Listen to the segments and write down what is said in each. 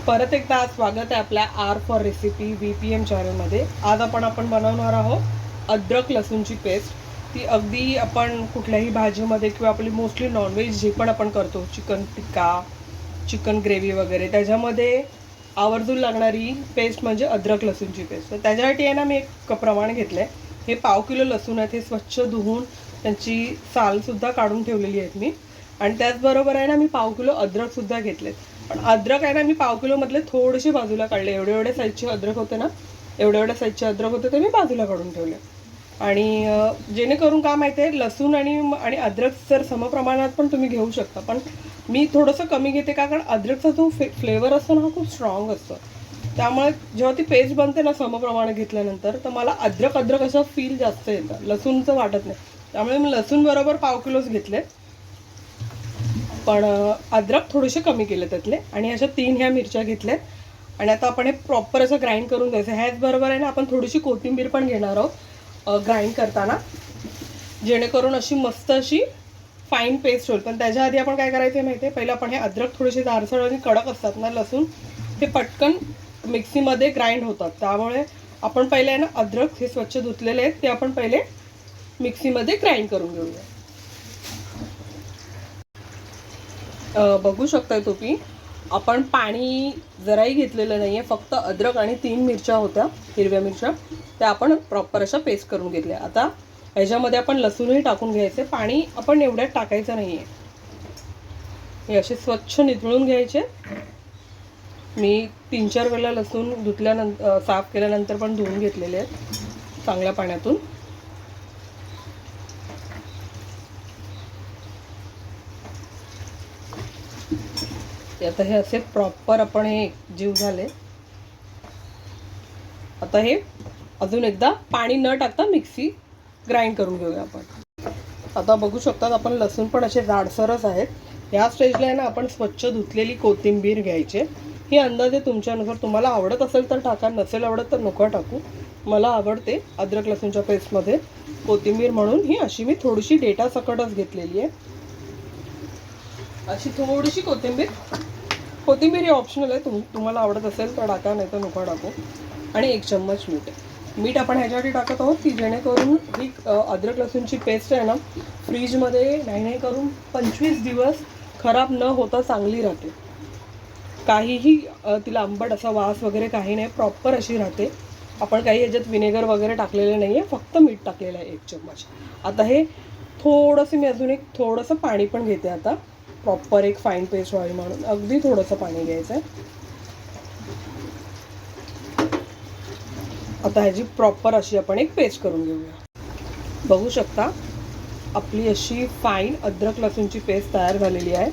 परत एकदा स्वागत आहे आपल्या आर फॉर रेसिपी VPM चॅनलमध्ये। आज आपण बनवणार आहोत अद्रक लसूणची पेस्ट। ती अगदी आपण कुठल्याही भाजीमध्ये किंवा आपली मोस्टली नॉनव्हेज जे पण आपण करतो, चिकन टिक्का, चिकन ग्रेव्ही वगैरे, त्याच्यामध्ये आवर्जून लागणारी पेस्ट म्हणजे अद्रक लसूणची पेस्ट। तर त्याच्यासाठी आहे ना, मी एक प्रमाण घेतलं आहे। हे 1/2 किलो लसूण आहे, ते स्वच्छ धुवून त्यांची सालसुद्धा काढून ठेवलेली आहेत मी। आणि त्याचबरोबर आहे ना, मी 1/2 किलो अद्रकसुद्धा घेतलेत। पण अद्रक आहे ना, मी 1/2 किलोमधले थोडेसे बाजूला काढले। एवढे साईजचे अद्रक होते ना, एवढे साईजचे अद्रक होते ते मी बाजूला काढून ठेवले। आणि जेणेकरून काय माहिती आहे, लसूण आणि अद्रक जर समप्रमाणात पण तुम्ही घेऊ शकता, पण मी थोडंसं कमी घेते का, कारण अद्रकचा जो फ्लेवर असतो ना, हा खूप स्ट्रॉंग असतो। त्यामुळे जेव्हा ती पेस्ट बनते ना समप्रमाणात घेतल्यानंतर, तर मला अद्रक असं फील जास्त येतं, लसूणचं वाटत नाही। त्यामुळे मी लसूण बरोबर 1/2 किलोच घेतले, पण अद्रक थोडेसे कमी केले त्यातले। आणि अशा 3 ह्या मिरच्या घेतल्यात आणि आता आपण हे प्रॉपर असं ग्राइंड करून द्यायचं। ह्याचबरोबर आहे ना, आपण थोडीशी कोथिंबीर पण घेणार आहोत ग्राइंड करताना, जेणेकरून अशी मस्त अशी फाईन पेस्ट होईल। पण त्याच्या आधी आपण काय करायचं आहे माहिती आहे, पहिलं आपण हे अद्रक थोडेसे जाडसर आणि कडक असतात ना लसूण, हे पटकन मिक्सीमध्ये ग्राइंड होतात। त्यामुळे आपण पहिले आहे ना, अद्रक हे स्वच्छ धुतलेले आहेत ते आपण पहिले मिक्सीमध्ये ग्राइंड करून घेऊया। बघू शकताय तुम्ही, आपण पाणी जराही घेतलेलं नाही आहे, फक्त अद्रक आणि 3 मिरच्या होत्या, हिरव्या मिरच्या, त्या आपण प्रॉपर अशा पेस्ट करून घेतल्या। आता ह्याच्यामध्ये आपण लसूणही टाकून घ्यायचे। पाणी आपण एवढ्यात टाकायचं नाही आहे, हे असे स्वच्छ निथळून घ्यायचे। मी 3-4 वेळा लसूण धुतल्यानंतर, साफ केल्यानंतर पण धुवून घेतलेले आहेत चांगल्या पाण्यातून। आता हे असे प्रॉपर आपण हे जीव झाले। आता हे अजून एकदा पाणी न टाकता मिक्सी ग्राइंड करून घेऊया आपण। आता बघू शकतात आपण लसूण पण असे जाडसरच आहेत। या स्टेजला आहे ना, आपण स्वच्छ धुतलेली कोथिंबीर घ्यायची। ही अंदाजे तुमच्यानुसार, तुम्हाला आवडत असेल तर टाका, नसेल आवडत तर नको टाकू। मला आवडते अद्रक लसूणच्या पेस्टमध्ये कोथिंबीर, म्हणून ही अशी मी थोडीशी डेटा सकटच घेतलेली आहे। अशी थोडीशी कोथिंबीर ही ऑप्शनल आहे, तुम्हाला आवडत असेल तर टाका, नाही तर नको टाकू। आणि 1 चम्मच मीठ आपण ह्याच्यासाठी टाकत आहोत की जेणेकरून ही अद्रक लसूणची पेस्ट आहे ना, फ्रीजमध्ये नाही करून 25 दिवस खराब न होता चांगली राहते। काहीही तिला आंबट असा वास वगैरे काही नाही, प्रॉपर अशी राहते। आपण काही याच्यात विनेगर वगैरे टाकलेलं नाही आहे, फक्त मीठ टाकलेलं आहे 1 चम्मच। आता हे थोडंसं मी अजून एक थोडंसं पाणी पण घेते आता, प्रॉपर एक फाईन पेस्ट व्हावी म्हणून अगदी थोडंसं पाणी घ्यायचं आहे। आता ह्याची प्रॉपर अशी आपण एक पेस्ट करून घेऊया। बघू शकता आपली अशी फाईन अद्रक लसूणची पेस्ट तयार झालेली आहे।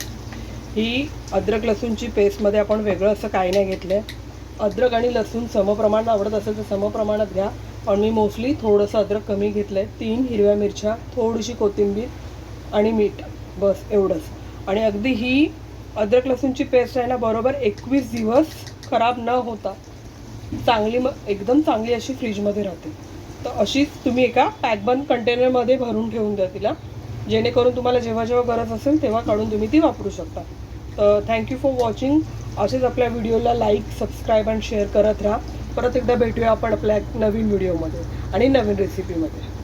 ही अद्रक लसूणची पेस्टमध्ये आपण वेगळं असं काही नाही घेतलं आहे। अद्रक आणि लसूण समप्रमाणात आवडत असेल तर समप्रमाणात घ्या, पण मी मोस्टली थोडंसं अद्रक कमी घेतलं आहे। 3 हिरव्या मिरच्या, थोडीशी कोथिंबीर आणि मीठ, बस एवढंच। आणि अगदी ही अद्रक लसूणची पेस्ट आहे ना, बरोबर 21 दिवस खराब न होता चांगली, एकदम चांगली अशी फ्रीजमध्ये राहते। तर अशीच तुम्ही एका पॅकबंद कंटेनरमध्ये भरून ठेवून द्या तिला, जेणेकरून तुम्हाला जेव्हा गरज असेल तेव्हा काढून तुम्ही ती वापरू शकता। तर थँक्यू फॉर वॉचिंग। असेच आपल्या व्हिडिओला लाईक, सबस्क्राईब आणि शेअर करत राहा। परत एकदा भेटूया आपण आपल्या नवीन व्हिडिओमध्ये आणि नवीन रेसिपीमध्ये।